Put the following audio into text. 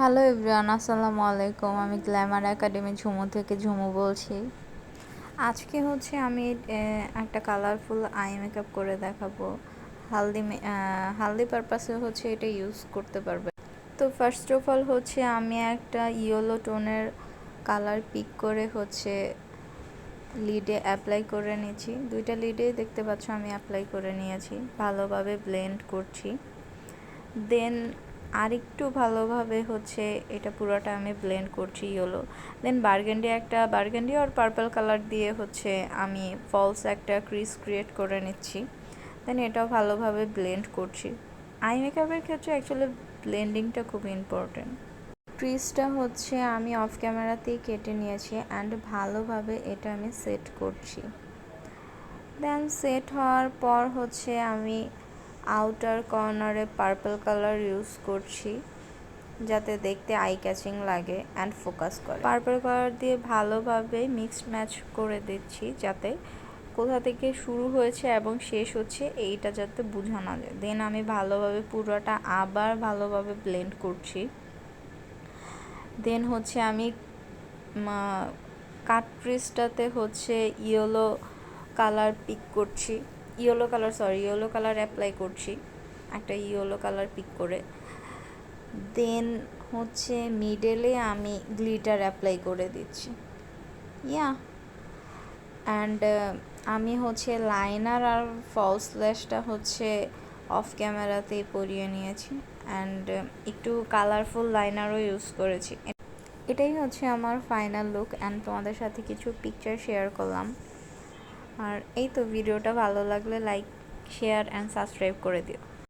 Hello everyone, আসসালামু আলাইকুম। আমি গ্ল্যামার একাডেমি ঝুমু থেকে ঝুমু বলছি। আজকে আমি একটা কালারফুল আই মেকআপ করে দেখাবো। হালদি পারপাসে এটা ইউজ করতে পারবে। তো ফার্স্ট অফ অল আমি একটা ইয়েলো টোনের কালার পিক করে লিডে অ্যাপ্লাই করে নিয়েছি। দুইটা লিডে দেখতে পাচ্ছ আমি অ্যাপ্লাই করে নিয়েছি। ভালোভাবে ব্লেন্ড করছি। দেন আরেকটু ভালোভাবে এটা পুরোটা আমি ব্লেন্ড করছি ইয়েলো। দেন বার্গেন্ডি আর পার্পল কালার দিয়ে আমি ফলস একটা ক্রিজ ক্রিয়েট করে নিচ্ছি। দেন এটাও ভালোভাবে ব্লেন্ড করছি। আই মেকআপের ক্ষেত্রে অ্যাকচুয়ালি ব্লেন্ডিংটা খুব ইম্পর্টেন্ট। ক্রিজটা আমি অফ ক্যামেরাতেই কেটে নিয়েছি অ্যান্ড ভালোভাবে এটা আমি সেট করছি। দেন সেট হওয়ার পর আমি আউটার কর্নারে পার্পল কালার ইউজ করছি যাতে দেখতে আই ক্যাচিং লাগে অ্যান্ড ফোকাস করে। পার্পল কালার দিয়ে ভালোভাবে মিক্সড ম্যাচ করে দিচ্ছি যাতে কোথা থেকে শুরু হয়েছে এবং শেষ হচ্ছে এইটা যাতে বোঝানো যায়। দেন আমি ভালোভাবে পুরোটা আবার ভালোভাবে ব্লেন্ড করছি। দেন আমি কাট ক্রিজটাতে ইয়েলো কালার পিক করছি, ইয়েলো কালার অ্যাপ্লাই করছি একটা ইয়েলো কালার পিক করে। দেন মিডলে আমি গ্লিটার অ্যাপ্লাই করে দিচ্ছি অ্যান্ড আমি লাইনার আর ফলস ল্যাশটা অফ ক্যামেরাতেই পরিয়ে নিয়েছি অ্যান্ড একটু কালারফুল লাইনারও ইউজ করেছি। এটাই আমার ফাইনাল লুক অ্যান্ড তোমাদের সাথে কিছু পিকচার শেয়ার করলাম। আর এই তো, ভিডিওটা ভালো লাগলে লাইক, শেয়ার অ্যান্ড সাবস্ক্রাইব করে দিও।